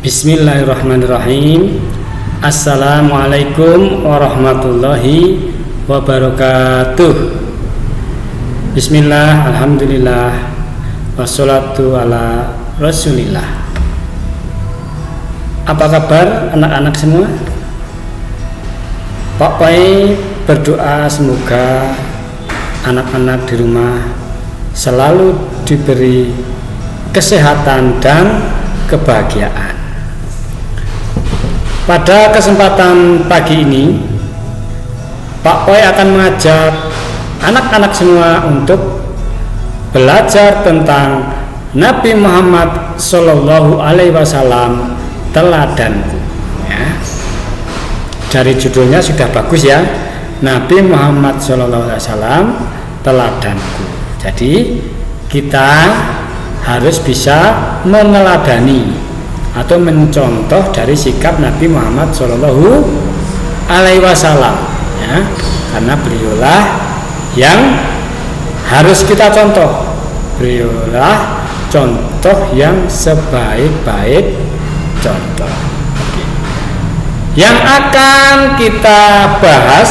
Bismillahirrahmanirrahim. Assalamualaikum warahmatullahi wabarakatuh. Bismillah, alhamdulillah, wassalatu ala rasulillah. Apa kabar anak-anak semua? Pak Pai berdoa semoga anak-anak di rumah selalu diberi kesehatan dan kebahagiaan. Pada kesempatan pagi ini, Pak Poi akan mengajak anak-anak semua untuk belajar tentang Nabi Muhammad Shallallahu Alaihi Wasallam, teladanku. Ya. Dari judulnya sudah bagus ya, Nabi Muhammad Shallallahu Alaihi Wasallam, teladanku. Jadi kita harus bisa meneladani atau mencontoh dari sikap Nabi Muhammad Shallallahu Alaihi Wasallam, ya, karena beliaulah yang harus kita contoh. Beliaulah contoh yang sebaik-baik contoh. Oke. Yang akan kita bahas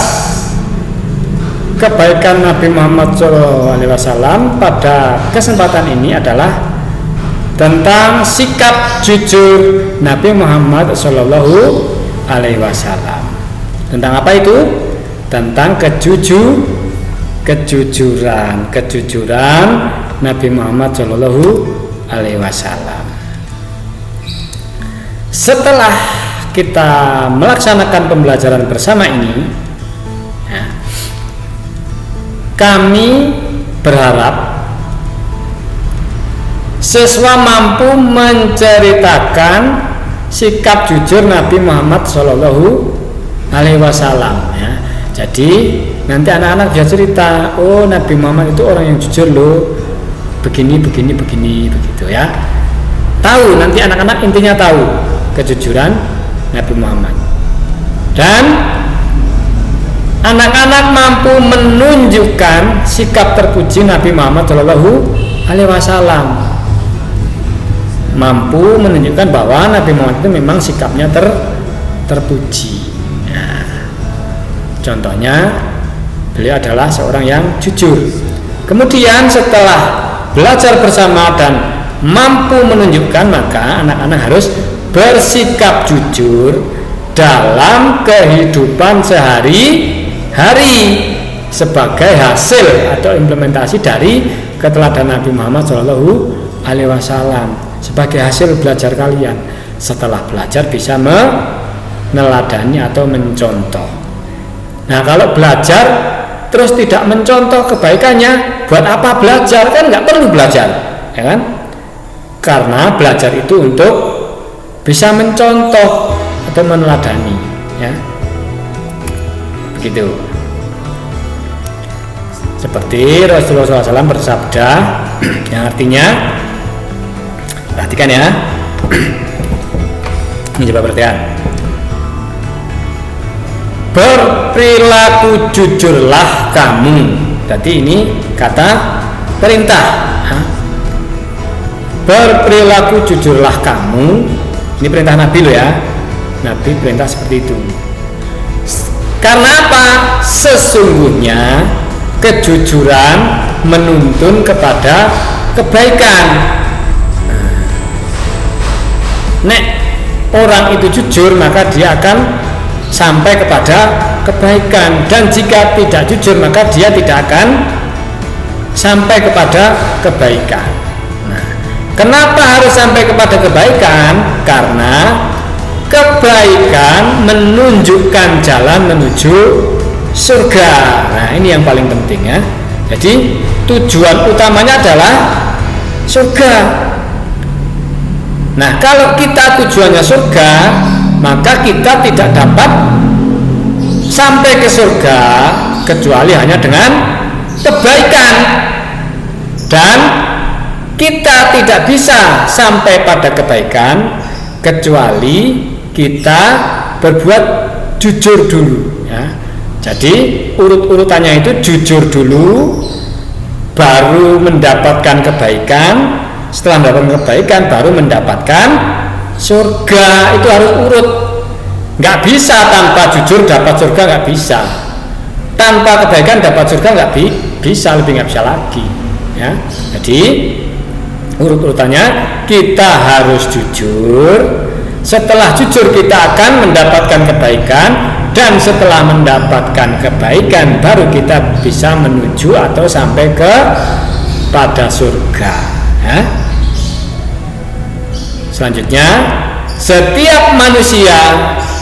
kebaikan Nabi Muhammad SAW pada kesempatan ini adalah tentang sikap jujur Nabi Muhammad SAW. Tentang apa itu? Tentang kejujuran Nabi Muhammad SAW. Setelah kita melaksanakan pembelajaran bersama ini, kami berharap siswa mampu menceritakan sikap jujur Nabi Muhammad Shallallahu Alaihi Wasallam. Ya. Jadi nanti anak-anak bisa cerita, oh Nabi Muhammad itu orang yang jujur loh, begini begitu ya. Tahu, nanti anak-anak intinya tahu kejujuran Nabi Muhammad. Dan anak-anak mampu menunjukkan sikap terpuji Nabi Muhammad Shallallahu Alaihi Wasallam, mampu menunjukkan bahwa Nabi Muhammad itu memang sikapnya terpuji. Nah, contohnya beliau adalah seorang yang jujur. Kemudian setelah belajar bersama dan mampu menunjukkan, maka anak-anak harus bersikap jujur dalam kehidupan sehari-hari sebagai hasil atau implementasi dari keteladanan Nabi Muhammad SAW. Sebagai hasil belajar kalian, setelah belajar bisa meneladani atau mencontoh. Nah, kalau belajar terus tidak mencontoh kebaikannya, buat apa belajar? Kan nggak perlu belajar, ya kan? Karena belajar itu untuk bisa mencontoh atau meneladani, ya. Begitu. Seperti Rasulullah SAW bersabda, yang artinya, perhatikan ya. Ini coba perhatikan. Berperilaku jujurlah kamu. Jadi ini kata perintah. Berperilaku jujurlah kamu. Ini perintah Nabi loh ya. Nabi perintah seperti itu. Karena apa? Sesungguhnya kejujuran menuntun kepada kebaikan. Nek orang itu jujur, maka dia akan sampai kepada kebaikan, dan jika tidak jujur maka dia tidak akan sampai kepada kebaikan. Nah, kenapa harus sampai kepada kebaikan? Karena kebaikan menunjukkan jalan menuju surga. Nah, ini yang paling penting ya. Jadi tujuan utamanya adalah surga. Nah, kalau kita tujuannya surga, maka kita tidak dapat sampai ke surga kecuali hanya dengan kebaikan. Dan kita tidak bisa sampai pada kebaikan kecuali kita berbuat jujur dulu, ya. Jadi urut-urutannya itu jujur dulu, baru mendapatkan kebaikan. Setelah mendapatkan kebaikan baru mendapatkan surga itu harus urut. Nggak bisa tanpa jujur dapat surga, nggak bisa. Tanpa kebaikan dapat surga nggak bisa, lebih nggak bisa lagi. Ya, jadi urut-urutannya kita harus jujur. Setelah jujur kita akan mendapatkan kebaikan, dan setelah mendapatkan kebaikan baru kita bisa menuju atau sampai ke pada surga. Ya. Selanjutnya, setiap manusia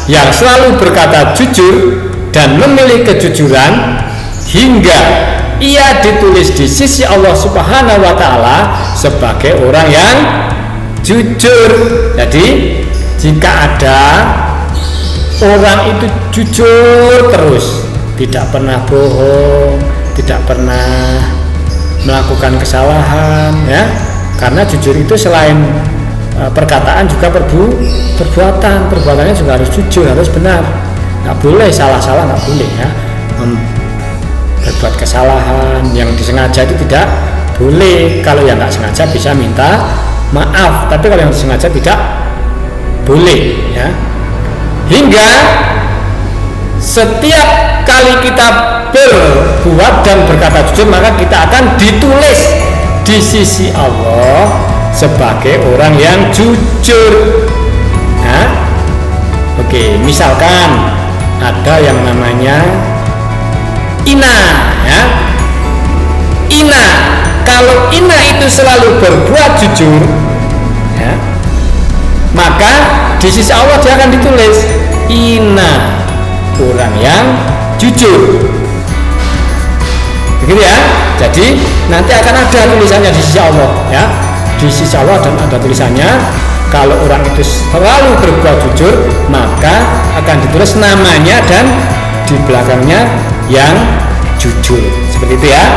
yang selalu berkata jujur dan memilih kejujuran hingga ia ditulis di sisi Allah Subhanahu wa Ta'ala sebagai orang yang jujur. Jadi jika ada orang itu jujur terus, tidak pernah bohong, tidak pernah melakukan kesalahan, ya, karena jujur itu selain perkataan juga perbuatannya juga harus jujur, harus benar, nggak boleh salah-salah, nggak boleh, ya. Berbuat kesalahan yang disengaja itu tidak boleh. Kalau yang nggak sengaja bisa minta maaf, tapi kalau yang disengaja tidak boleh, ya. Hingga setiap kali kita berbuat dan berkata jujur, maka kita akan ditulis di sisi Allah sebagai orang yang jujur. Nah, oke, misalkan ada yang namanya Ina, ya. Ina, kalau Ina itu selalu berbuat jujur, ya, maka di sisi Allah dia akan ditulis Ina, orang yang jujur. Begitu, ya. Jadi nanti akan ada tulisannya di sisi Allah, ya. Di sisi Allah dan ada tulisannya. Kalau orang itu selalu berbuat jujur, maka akan ditulis namanya dan di belakangnya yang jujur. Seperti itu, ya.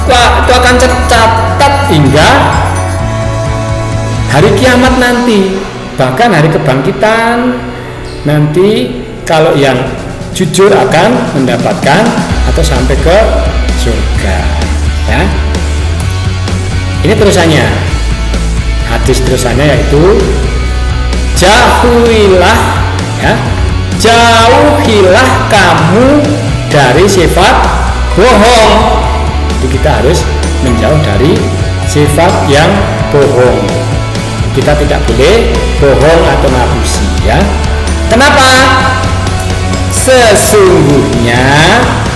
Wah, itu akan tercatat hingga hari kiamat nanti, bahkan hari kebangkitan nanti. Kalau yang jujur akan mendapatkan atau sampai ke surga, ya. Ini terusannya, hadis terusannya yaitu jauhilah, ya, jauhilah kamu dari sifat bohong. Jadi kita harus menjauh dari sifat yang bohong. Kita tidak boleh bohong atau ngabusi, ya. Kenapa? Sesungguhnya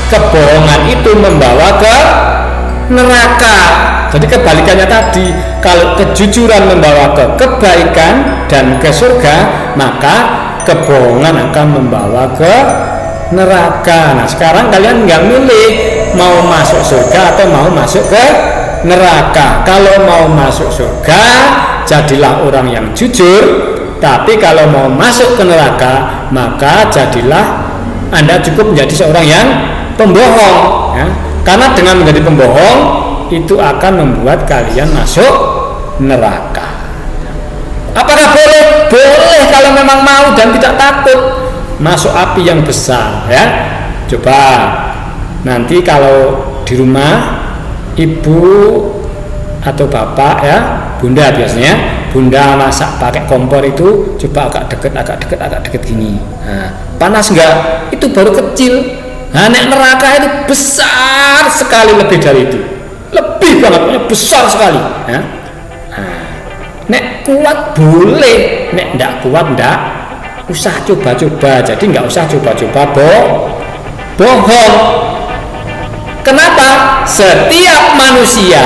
kebohongan itu membawa ke neraka. Jadi kebalikannya tadi, kalau kejujuran membawa ke kebaikan dan ke surga, maka kebohongan akan membawa ke neraka. Nah, sekarang kalian nggak milih mau masuk surga atau mau masuk ke neraka. Kalau mau masuk surga, jadilah orang yang jujur. Tapi kalau mau masuk ke neraka, maka jadilah Anda cukup menjadi seorang yang pembohong, ya. Karena dengan menjadi pembohong itu akan membuat kalian masuk neraka. Apakah boleh? Boleh kalau memang mau dan tidak takut masuk api yang besar, ya. Coba nanti kalau di rumah ibu atau bapak, ya, bunda biasanya, bunda masak pakai kompor itu coba agak deket gini. Nah, panas enggak? Itu baru kecil. Nah, nek neraka itu besar sekali, lebih dari itu, lebih banget, besar sekali, ya. Nah, nek kuat boleh, nek enggak kuat enggak usah coba-coba. Jadi enggak usah coba-coba bohong. Kenapa? Setiap manusia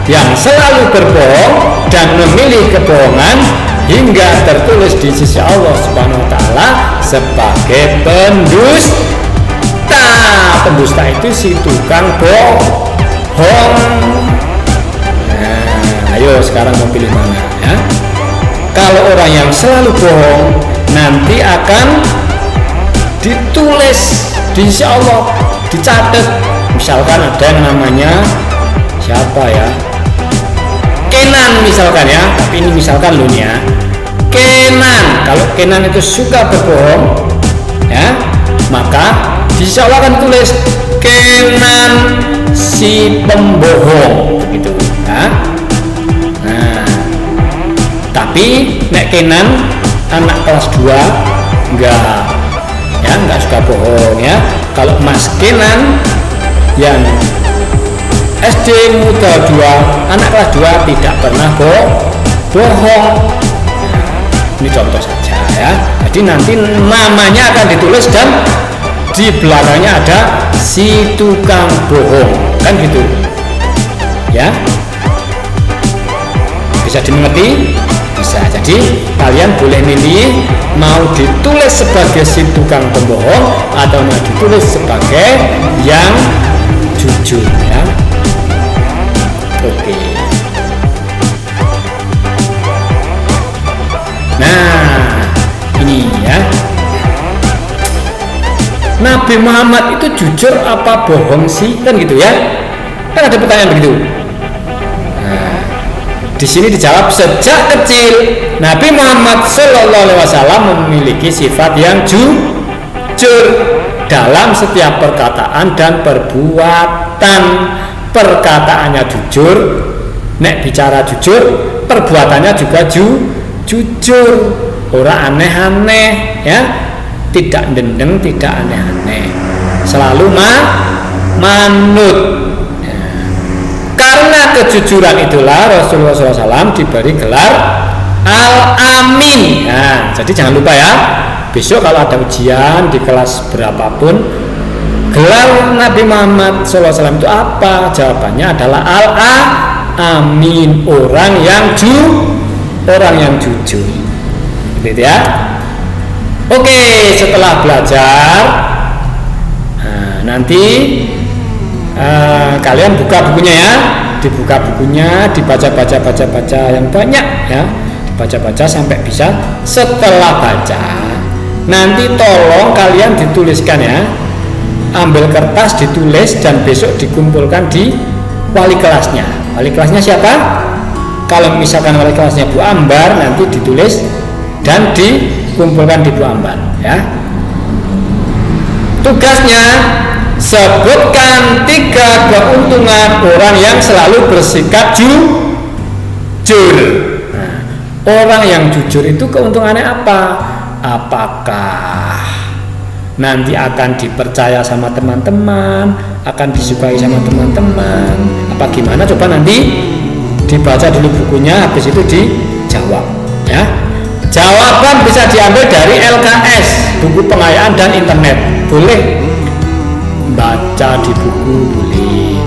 yang selalu berbohong dan memilih kebohongan hingga tertulis di sisi Allah Subhanahu wa Ta'ala sebagai pendusta. Pendusta itu si tukang bohong. Nah, ayo sekarang mau pilih mana, ya? Kalau orang yang selalu bohong nanti akan ditulis di sisi Allah, dicatat. Misalkan ada yang namanya siapa, ya? Kenan misalkan, ya, tapi ini misalkan loh ya. Kenan, kalau Kenan itu suka berbohong, ya, maka di sisi Allah akan tulis Kenan si pembohong, begitu, ya. Nah, Tapi nek Kenan anak kelas 2 enggak suka bohong ya. Kalau Mas Kenan yang SD Muda 2 anak kelas 2 tidak pernah bohong. Ini contoh saja ya. Jadi nanti namanya akan ditulis dan di belakangnya ada si tukang bohong, kan gitu ya. Bisa dimengerti? Bisa. Jadi kalian boleh milih mau ditulis sebagai si tukang pembohong atau mau ditulis sebagai yang jujur ya. Oke. Nah, ini ya. Nabi Muhammad itu jujur apa bohong sih? Kan gitu ya. Kan ada pertanyaan begitu. Nah, di sini dijawab sejak kecil Nabi Muhammad Shallallahu Alaihi Wasallam memiliki sifat yang jujur dalam setiap perkataan dan perbuatan. Perkataannya jujur, nek bicara jujur, perbuatannya juga jujur, ora aneh-aneh ya, tidak dendeng, tidak aneh-aneh, selalu manut ya. Karena kejujuran itulah Rasulullah SAW diberi gelar Al-Amin. Nah, jadi jangan lupa ya, besok kalau ada ujian di kelas berapapun, gelar Nabi Muhammad SAW itu apa? Jawabannya adalah Al-Amin, orang yang jujur. Gitu ya. Oke, setelah belajar, nanti kalian buka bukunya ya, dibuka bukunya, dibaca yang banyak ya, dibaca sampai bisa. Setelah baca, nanti tolong kalian dituliskan ya, ambil kertas ditulis dan besok dikumpulkan di wali kelasnya. Wali kelasnya siapa? Kalau misalkan wali kelasnya Bu Ambar, nanti ditulis dan dikumpulkan di Bu Ambar ya. Tugasnya sebutkan 3 keuntungan orang yang selalu bersikap jujur. Nah, orang yang jujur itu keuntungannya apa? Apakah nanti akan dipercaya sama teman-teman, akan disukai sama teman-teman, apa gimana? Coba nanti dibaca dulu bukunya, habis itu dijawab ya. Jawaban bisa diambil dari LKS, buku pengayaan dan internet. Boleh baca di buku, boleh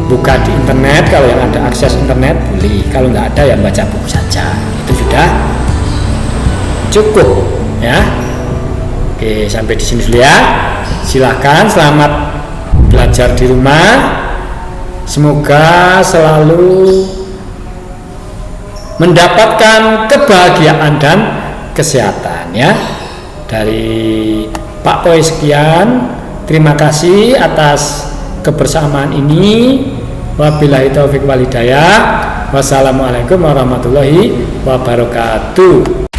buka di internet, kalau yang ada akses internet boleh, kalau nggak ada ya baca buku saja, itu sudah cukup ya. Oke, sampai di sini dulu ya. Silahkan, selamat belajar di rumah. Semoga selalu mendapatkan kebahagiaan dan kesehatan ya. Dari Pak Poi sekian. Terima kasih atas kebersamaan ini. Wabillahi taufiq wal hidayah. Wassalamualaikum warahmatullahi wabarakatuh.